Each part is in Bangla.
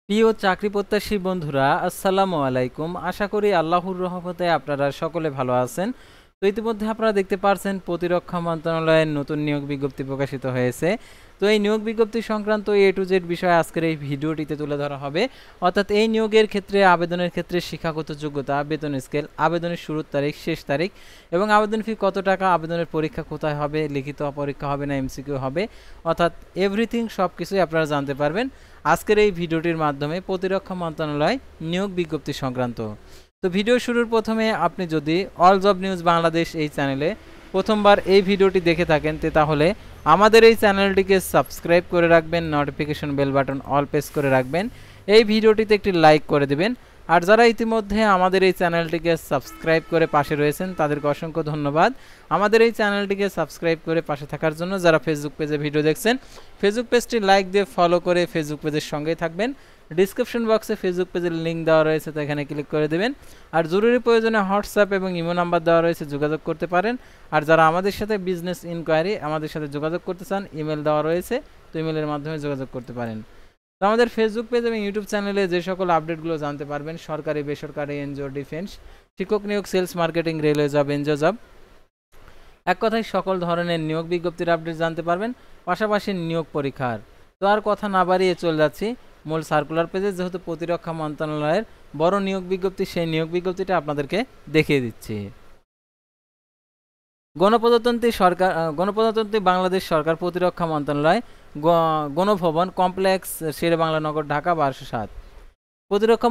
প্রিয় চাকরি প্রত্যাশী বন্ধুরা, আসসালামু আলাইকুম। আশা করি আল্লাহর রহমতে আপনারা সকলে ভালো আছেন। তো ইতিমধ্যে আপনারা দেখতে পারছেন প্রতিরক্ষা মন্ত্রণালয়ের নতুন নিয়োগ বিজ্ঞপ্তি প্রকাশিত হয়েছে। তো এই নিয়োগ বিজ্ঞপ্তি সংক্রান্ত এ টু জেড বিষয় আজকের এই ভিডিওটিতে তুলে ধরা হবে। অর্থাৎ এই নিয়োগের ক্ষেত্রে আবেদনের ক্ষেত্রে শিক্ষাগত যোগ্যতা, বেতন স্কেল, আবেদনের শুরুর তারিখ, শেষ তারিখ এবং আবেদন ফি কত টাকা, আবেদনের পরীক্ষা কোথায় হবে, লিখিত পরীক্ষা হবে না এমসিকিউ হবে, অর্থাৎ এভরিথিং সব কিছুই আপনারা জানতে পারবেন আজকের এই ভিডিওটির মাধ্যমে প্রতিরক্ষা মন্ত্রণালয় নিয়োগ বিজ্ঞপ্তি সংক্রান্ত। তো ভিডিও শুরুর প্রথমে আপনি যদি অল জব নিউজ বাংলাদেশ এই চ্যানেলে প্রথমবার এই ভিডিওটি দেখে থাকেন তাহলে আমাদের এই চ্যানেলটিকে সাবস্ক্রাইব করে রাখবেন, notification bell button all press করে রাখবেন, এই ভিডিওটিতে একটি লাইক করে দেবেন। আর যারা ইতিমধ্যে আমাদের এই চ্যানেলটিকে সাবস্ক্রাইব করে পাশে রয়েছেন তাদেরকে অসংখ্য ধন্যবাদ আমাদের এই চ্যানেলটিকে সাবস্ক্রাইব করে পাশে থাকার জন্য। যারা ফেসবুক পেজে ভিডিও দেখছেন ফেসবুক পেজটি লাইক দিয়ে ফলো করে ফেসবুক পেজের সঙ্গেই থাকবেন। ডিসক্রিপশন বক্সে ফেসবুক পেজের লিঙ্ক দেওয়া রয়েছে, তো এখানে ক্লিক করে দেবেন। আর জরুরি প্রয়োজনে হোয়াটসঅ্যাপ এবং ইমো নাম্বার দেওয়া রয়েছে, যোগাযোগ করতে পারেন। আর যারা আমাদের সাথে বিজনেস ইনকোয়ারি আমাদের সাথে যোগাযোগ করতে চান ইমেল দেওয়া রয়েছে, তো ইমেলের মাধ্যমে যোগাযোগ করতে পারেন। তো আমাদের ফেসবুক পেজ এবং ইউটিউব চ্যানেলে যে সকল আপডেটগুলো জানতে পারবেন, সরকারি বেসরকারি এনজিও, ডিফেন্স, শিক্ষক নিয়োগ, sales marketing, railway job, NGO job, এক কথায় সকল ধরনের নিয়োগ বিজ্ঞপ্তির আপডেট জানতে পারবেন, পাশাপাশি নিয়োগ পরীক্ষার। তো আর কথা না বাড়িয়ে চলে যাচ্ছি মূল সার্কুলার পেজে। যেহেতু প্রতিরক্ষা মন্ত্রণালয়ের বড় নিয়োগ বিজ্ঞপ্তি, সেই নিয়োগ বিজ্ঞপ্তিটা আপনাদেরকে দেখিয়ে দিচ্ছি। গণপ্রজাতন্ত্রী বাংলাদেশ সরকার, প্রতিরক্ষা মন্ত্রণালয়, গণভবন কমপ্লেক্স, শেরে বাংলা নগর, ঢাকা 1207। প্রতিরক্ষা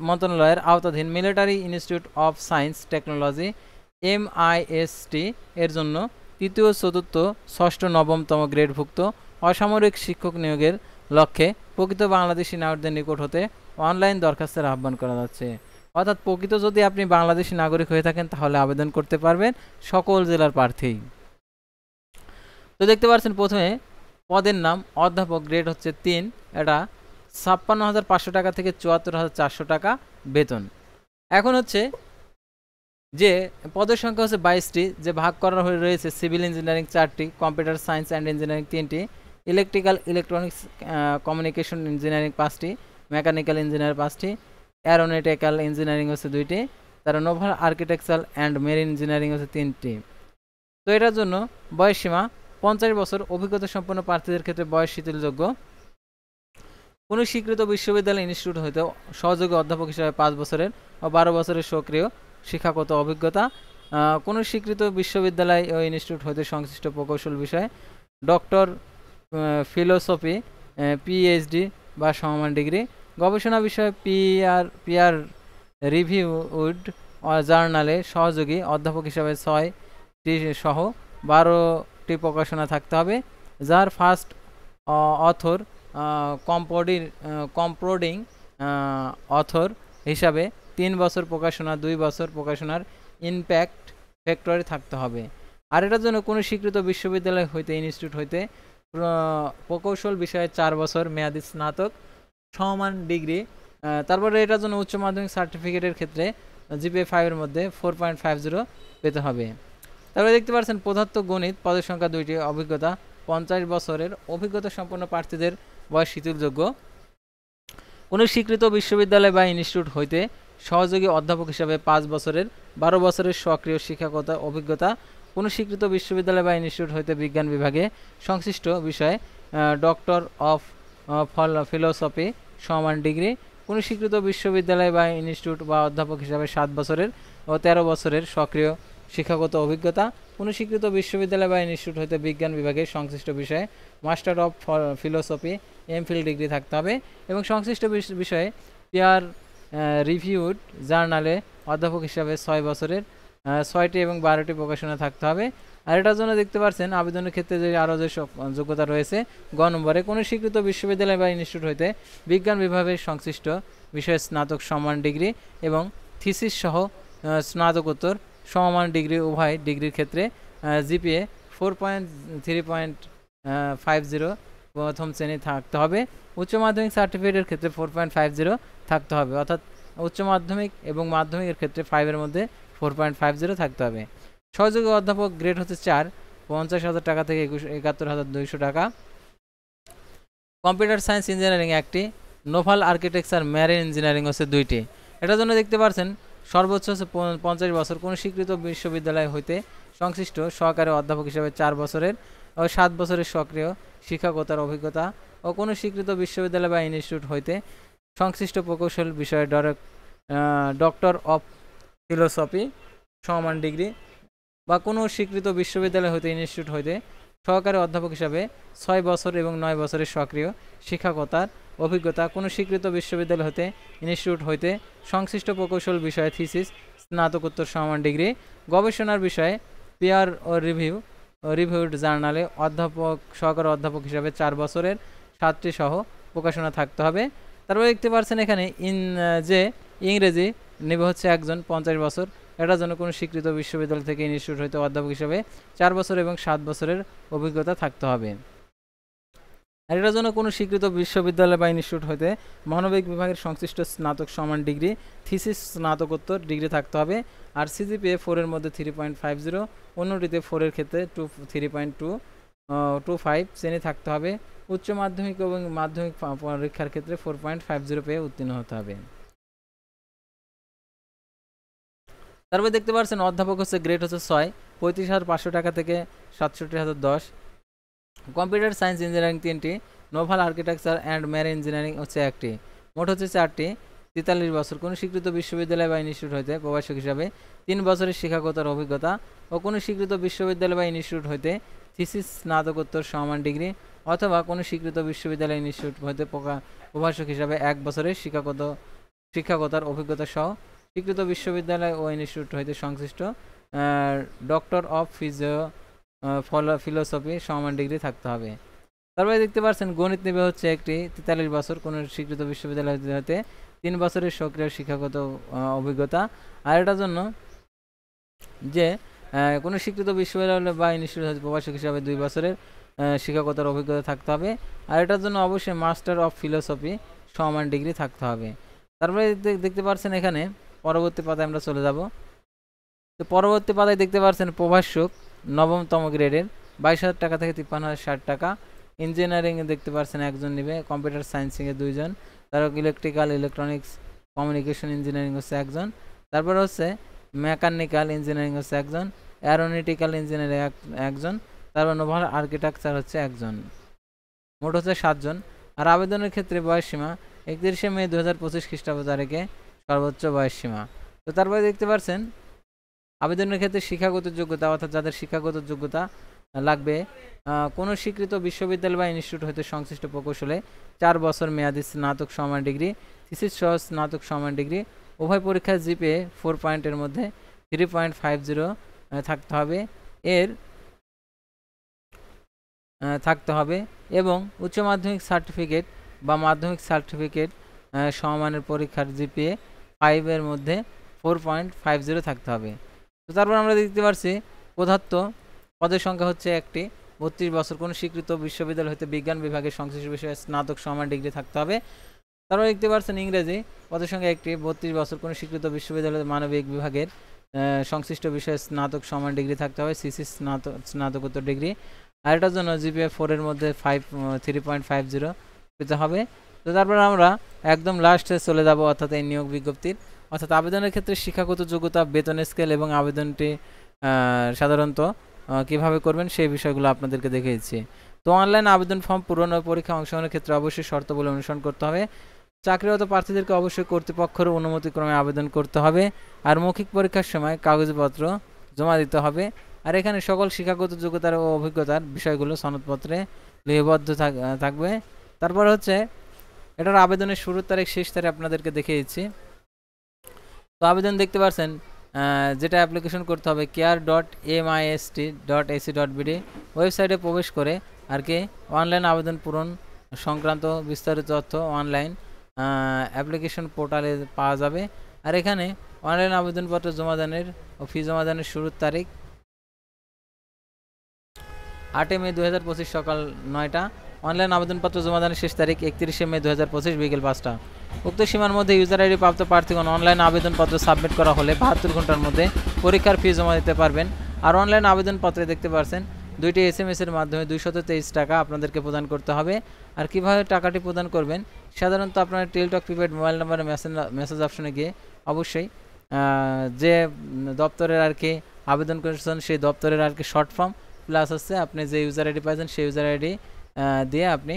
মন্ত্রণালয়ের আওতাধীন military institute of science technology MIST এর জন্য তৃতীয়, চতুর্থ, ষষ্ঠ, নবমতম গ্রেডভুক্ত অসামরিক শিক্ষক নিয়োগের লক্ষ্যে প্রকৃত বাংলাদেশি নাগরিকদের নিকট হতে অনলাইন দরখাস্তের আহ্বান করা যাচ্ছে। অর্থাৎ প্রকৃত যদি আপনি বাংলাদেশি নাগরিক হয়ে থাকেন তাহলে আবেদন করতে পারবেন সকল জেলার প্রার্থী। তো দেখতে পাচ্ছেন প্রথমে পদের নাম অধ্যাপক, গ্রেড হচ্ছে 3, এটা 56,500 টাকা থেকে 74,400 টাকা বেতন। এখন হচ্ছে যে পদের সংখ্যা হচ্ছে 22টি, যে ভাগ করা হয়ে রয়েছে সিভিল ইঞ্জিনিয়ারিং 4টি, কম্পিউটার সায়েন্স অ্যান্ড ইঞ্জিনিয়ারিং 3টি, ইলেকট্রিক্যাল ইলেকট্রনিক্স কমিউনিকেশন ইঞ্জিনিয়ারিং 5টি, মেকানিক্যাল ইঞ্জিনিয়ার 5টি, অ্যারোনটিক্যাল ইঞ্জিনিয়ারিং হচ্ছে 2টি, তার naval architectural and marine engineering হচ্ছে 3টি। তো এটার জন্য বয়সসীমা 50 বছর, অভিজ্ঞতা সম্পন্ন প্রার্থীদের ক্ষেত্রে বয়স শিথিলযোগ্য। কোনো স্বীকৃত বিশ্ববিদ্যালয় ইনস্টিটিউট হইতে সহযোগী অধ্যাপক হিসাবে 5 বছরের ও 12 বছরের সক্রিয় শিক্ষাগত অভিজ্ঞতা। কোনো স্বীকৃত বিশ্ববিদ্যালয় ও ইনস্টিটিউট হইতে সংশ্লিষ্ট প্রকৌশল বিষয়ে ডক্টর, ফিলোসফি, PhD বা সমমান ডিগ্রি, গবেষণা বিষয়ে পিয়ার রিভিউড জার্নালে সহযোগী অধ্যাপক হিসাবে 6টি সহ 12টি প্রকাশনা থাকতে হবে, যার ফার্স্ট অথর কম্পোডিং অথর হিসাবে 3 বছর প্রকাশনা, 2 বছর প্রকাশনার ইমপ্যাক্ট ফ্যাক্টরি থাকতে হবে। আর এটার জন্য কোনো স্বীকৃত বিশ্ববিদ্যালয় হইতে ইনস্টিটিউট হইতে প্রকৌশল বিষয়ে 4 বছর মেয়াদী স্নাতক সমমান ডিগ্রি। তারপরে এটার জন্য উচ্চ মাধ্যমিক সার্টিফিকেটের ক্ষেত্রে GPA 5 এর মধ্যে 4.50 পেতে হবে। তারপরে দেখতে পাচ্ছেন পদার্থ গণিত, পদের সংখ্যা 2টি, অভিজ্ঞতা 50 বছরের অভিজ্ঞতা সম্পন্ন প্রার্থীদের বয়স শিথিলযোগ্য। কোনো স্বীকৃত বিশ্ববিদ্যালয় বা ইনস্টিটিউট হইতে সহযোগী অধ্যাপক হিসাবে 5 বছরের 12 বছরের সক্রিয় শিক্ষাগত অভিজ্ঞতা। কোনো স্বীকৃত বিশ্ববিদ্যালয় বা ইনস্টিটিউট হইতে বিজ্ঞান বিভাগে সংশ্লিষ্ট বিষয়ে ডক্টর অফ ফিলোসফি সমান ডিগ্রি। কোনো স্বীকৃত বিশ্ববিদ্যালয় বা ইনস্টিটিউট বা অধ্যাপক হিসাবে 7 বছরের ও 13 বছরের সক্রিয় শিক্ষাগত অভিজ্ঞতা। কোনো স্বীকৃত বিশ্ববিদ্যালয় বা ইনস্টিটিউট হইতে বিজ্ঞান বিভাগে সংশ্লিষ্ট বিষয়ে master of philosophy MPhil degree থাকতে হবে এবং সংশ্লিষ্ট বিষয়ে পিয়ার রিভিউড জার্নালে অধ্যাপক হিসাবে 6 বছরের 6টি এবং 12টি প্রকাশনা থাকতে হবে। আর এটার জন্য দেখতে পাচ্ছেন আবেদনের ক্ষেত্রে যে আরও যে যোগ্যতা রয়েছে, গ নম্বরে কোনো স্বীকৃত বিশ্ববিদ্যালয় বা ইনস্টিটিউট হইতে বিজ্ঞান বিভাগের সংশ্লিষ্ট বিষয়ে স্নাতক সমান ডিগ্রি এবং থিসিস সহ স্নাতকোত্তর সমমান ডিগ্রি, উভয় ডিগ্রির ক্ষেত্রে GPA 4.3.50 প্রথম শ্রেণী থাকতে হবে। উচ্চ মাধ্যমিক সার্টিফিকেটের ক্ষেত্রে 4.50 থাকতে হবে, অর্থাৎ উচ্চ মাধ্যমিক এবং মাধ্যমিকের ক্ষেত্রে 5 এর মধ্যে 4.50 থাকতে হবে। সহযোগী অধ্যাপক, গ্রেড হচ্ছে 4, 50,000 টাকা থেকে 71,200 টাকা। কম্পিউটার সায়েন্স ইঞ্জিনিয়ারিং 1টি, নোভাল আর্কিটেকচার ম্যারিন ইঞ্জিনিয়ারিং হচ্ছে 2টি। এটার জন্য দেখতে পাচ্ছেন সর্বোচ্চ হচ্ছে 50 বছর, কোনো স্বীকৃত বিশ্ববিদ্যালয় হইতে সংশ্লিষ্ট সহকারী অধ্যাপক হিসেবে 4 বছরের ও 7 বছরের সক্রিয় শিক্ষকতার অভিজ্ঞতা ও কোনো স্বীকৃত বিশ্ববিদ্যালয় বা ইনস্টিটিউট হইতে সংশ্লিষ্ট প্রকৌশল বিষয়ে ডক্টর অফ ফিলোসফি সমান ডিগ্রি বা কোনো স্বীকৃত বিশ্ববিদ্যালয় হইতে ইনস্টিটিউট হইতে সহকারী অধ্যাপক হিসাবে 6 বছর এবং 9 বছরের সক্রিয় শিক্ষকতার অভিজ্ঞতা, কোনো স্বীকৃত বিশ্ববিদ্যালয় হতে ইনস্টিটিউট হইতে সংশ্লিষ্ট প্রকৌশল বিষয়ে থিসিস স্নাতকোত্তর সমান ডিগ্রি, গবেষণার বিষয়ে পিয়ার ও রিভিউড জার্নালে সহকারী অধ্যাপক হিসাবে 4 বছরের 7টি সহ প্রকাশনা থাকতে হবে। তারপরে দেখতে পাচ্ছেন এখানে যে ইংরেজি নেবে হচ্ছে একজন 50 বছর, এটার জন্য কোনো স্বীকৃত বিশ্ববিদ্যালয় থেকে ইনস্টিটিউট হইতে অধ্যাপক হিসাবে 4 বছর এবং 7 বছরের অভিজ্ঞতা থাকতে হবে। আর এটার জন্য কোনো স্বীকৃত বিশ্ববিদ্যালয় বা ইনস্টিটিউট হইতে মানবিক বিভাগের সংশ্লিষ্ট স্নাতক সমান ডিগ্রি থিসিস স্নাতকোত্তর ডিগ্রি থাকতে হবে। আর সিজিপিএ 4 এর মধ্যে 3.50, অন্যটিতে 4 এর ক্ষেত্রে 3.25 শ্রেণী থাকতে হবে। উচ্চ মাধ্যমিক এবং মাধ্যমিক পরীক্ষার ক্ষেত্রে 4.50 পেয়ে উত্তীর্ণ হতে হবে। তারপরে দেখতে পাচ্ছেন অধ্যাপক হচ্ছে গ্রেড হচ্ছে 6, 35,500 টাকা থেকে 67,010। কম্পিউটার সায়েন্স ইঞ্জিনিয়ারিং 3টি, naval architecture and marine engineering হচ্ছে 1টি, মোট হচ্ছে 4টি। 43 বছর, কোনো স্বীকৃত বিশ্ববিদ্যালয় বা ইনস্টিটিউট হইতে প্রভাষক হিসাবে 3 বছরের শিক্ষকতার অভিজ্ঞতা ও কোনো স্বীকৃত বিশ্ববিদ্যালয় বা ইনস্টিটিউট হইতে থিসিস স্নাতকোত্তর সমান ডিগ্রি অথবা কোনো স্বীকৃত বিশ্ববিদ্যালয় ইনস্টিটিউট হইতে প্রভাষক হিসাবে 1 বছরের শিক্ষকতার অভিজ্ঞতা সহ স্বীকৃত বিশ্ববিদ্যালয় ও ইনস্টিটিউট হইতে সংশ্লিষ্ট ডক্টর অফ ফিলোসফি সমান ডিগ্রি থাকতে হবে। তারপরে দেখতে পাচ্ছেন গণিত নেবে হচ্ছে একটি, 43 বছর, কোনো স্বীকৃত বিশ্ববিদ্যালয় হতে 3 বছরের সক্রিয় শিক্ষাগত অভিজ্ঞতা। আর এটার জন্য যে কোনো স্বীকৃত বিশ্ববিদ্যালয় বা ইনস্টিটিউট হতে প্রভাষক হিসাবে 2 বছরের শিক্ষকতার অভিজ্ঞতা থাকতে হবে। আর এটার জন্য অবশ্যই মাস্টার অফ ফিলোসফি সমান ডিগ্রি থাকতে হবে। তারপরে দেখতে পাচ্ছেন এখানে পরবর্তী পাতায় আমরা চলে যাব। তো পরবর্তী পাতায় দেখতে পাচ্ছেন প্রভাষক 9তম গ্রেডের 22,000 টাকা থেকে 53,060 টাকা। ইঞ্জিনিয়ারিংয়ে দেখতে পাচ্ছেন একজন নেবে, কম্পিউটার সায়েন্সিংয়ে 2 জন, তারপর ইলেকট্রিক্যাল ইলেকট্রনিক্স কমিউনিকেশন ইঞ্জিনিয়ারিং হচ্ছে 1 জন, তারপর হচ্ছে মেকানিক্যাল ইঞ্জিনিয়ারিং হচ্ছে 1 জন, অ্যারোনটিক্যাল ইঞ্জিনিয়ারিং 1 জন, তারপর নোভাল আর্কিটেকচার হচ্ছে 1 জন, মোট হচ্ছে 7 জন। আর আবেদনের ক্ষেত্রে বয়সসীমা 31শে মে 2025 খ্রিস্টাব্দ তারিখে সর্বোচ্চ বয়সসীমা। তো তারপরে দেখতে পাচ্ছেন আবেদনের ক্ষেত্রে শিক্ষাগত যোগ্যতা, অর্থাৎ যাদের শিক্ষাগত যোগ্যতা লাগবে কোনো স্বীকৃত বিশ্ববিদ্যালয় বা ইনস্টিটিউট হতে সংশ্লিষ্ট প্রকৌশলে 4 বছর মেয়াদী স্নাতক সমান ডিগ্রি, থিসিস সহ স্নাতক সমান ডিগ্রি, উভয় পরীক্ষার জিপিএ 4 পয়েন্টের মধ্যে 3.50 থাকতে হবে থাকতে হবে এবং উচ্চ মাধ্যমিক সার্টিফিকেট বা মাধ্যমিক সার্টিফিকেট সমমানের পরীক্ষার জিপিএ 5 এর মধ্যে 4.50 থাকতে হবে। তো তারপর আমরা দেখতে পাচ্ছি পদার্থ পদের সংখ্যা হচ্ছে একটি, 32 বছর, কোনো স্বীকৃত বিশ্ববিদ্যালয় হতে বিজ্ঞান বিভাগের সংশ্লিষ্ট বিষয়ে স্নাতক সমান ডিগ্রি থাকতে হবে। তারপর দেখতে পাচ্ছেন ইংরেজি পদের সংখ্যা একটি, 32 বছর, কোনো স্বীকৃত বিশ্ববিদ্যালয়ের মানবিক বিভাগের সংশ্লিষ্ট বিষয়ে স্নাতক সমান ডিগ্রি থাকতে হবে, সিসি স্নাতকোত্তর ডিগ্রি। আর এটার জন্য জিপিএ 4 এর মধ্যে 3.50 পেতে হবে। তো তারপর আমরা একদম লাস্টে চলে যাব, অর্থাৎ এই নিয়োগ বিজ্ঞপ্তির, অর্থাৎ আবেদনের ক্ষেত্রে শিক্ষাগত যোগ্যতা, বেতন স্কেল এবং আবেদনটি সাধারণত কিভাবে করবেন সেই বিষয়গুলো আপনাদেরকে দেখিয়েছি। তো অনলাইন আবেদন ফর্ম পূরণ ও পরীক্ষা অংশগ্রহণের ক্ষেত্রে অবশ্যই শর্তাবলী অনুসরণ করতে হবে। চাকরিরত প্রার্থীদেরকে অবশ্যই কর্তৃপক্ষের অনুমতিক্রমে আবেদন করতে হবে। আর মৌখিক পরীক্ষার সময় কাগজপত্র জমা দিতে হবে। আর এখানে সকল শিক্ষাগত যোগ্যতার ও অভিজ্ঞতার বিষয়গুলো সনদপত্রে লিপিবদ্ধ থাকবে। তারপর হচ্ছে এটার আবেদনের শুরুর তারিখ, শেষ তারিখ আপনাদেরকে দেখিয়েছি। তো আবেদন দেখতে পাচ্ছেন যেটা অ্যাপ্লিকেশন করতে হবে care.mist.ac.bd ওয়েবসাইটে প্রবেশ করে আর কি অনলাইন আবেদন পূরণ সংক্রান্ত বিস্তারিত তথ্য অনলাইন অ্যাপ্লিকেশন পোর্টালে পাওয়া যাবে। আর এখানে অনলাইন আবেদনপত্র জমাদানের ও ফি জমাদানের শুরুর তারিখ 8 মে 2025 সকাল 9টা। অনলাইন আবেদনপত্র জমাদানের শেষ তারিখ 31 মে 2025 বিকেল 5টা। উক্ত সীমার মধ্যে ইউজার আইডি প্রাপ্ত প্রার্থীগণ অনলাইন আবেদনপত্র সাবমিট করা হলে 72 ঘন্টার মধ্যে পরীক্ষার ফি জমা দিতে পারবেন। আর অনলাইন আবেদনপত্রে দেখতে পাচ্ছেন 2টি SMS এর মাধ্যমে 223 টাকা আপনাদেরকে প্রদান করতে হবে। আর কিভাবে টাকাটি প্রদান করবেন, সাধারণত আপনারা টেলিটক প্রিপেড মোবাইল নাম্বারে মেসেজ অপশনে গিয়ে অবশ্যই যে দপ্তরের আর কি আবেদন করেছেন সেই দপ্তরের আর কি শর্ট ফর্ম প্লাস হচ্ছে আপনি যে ইউজার আইডি পাইছেন সেই ইউজার আইডি দিয়ে আপনি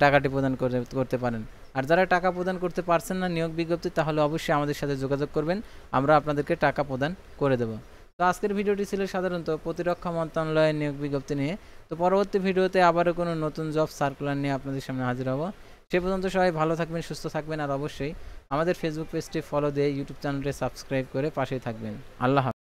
টাকাটি প্রদান করতে পারেন। আর যারা টাকা প্রদান করতে পারছেন না নিয়োগ বিজ্ঞপ্তি, তাহলে অবশ্যই আমাদের সাথে যোগাযোগ করবেন, আমরা আপনাদেরকে টাকা প্রদান করে দেব। তো আজকের ভিডিওটি ছিল সাধারণত প্রতিরক্ষা মন্ত্রণালয়ের নিয়োগ বিজ্ঞপ্তি নিয়ে। তো পরবর্তী ভিডিওতে আবারও কোনো নতুন জব সার্কুলার নিয়ে আপনাদের সামনে হাজির হব। সে পর্যন্ত সবাই ভালো থাকবেন, সুস্থ থাকবেন, আর অবশ্যই আমাদের ফেসবুক পেজটি ফলো দিয়ে ইউটিউব চ্যানেলটি সাবস্ক্রাইব করে পাশেই থাকবেন। আল্লাহ হাফেজ।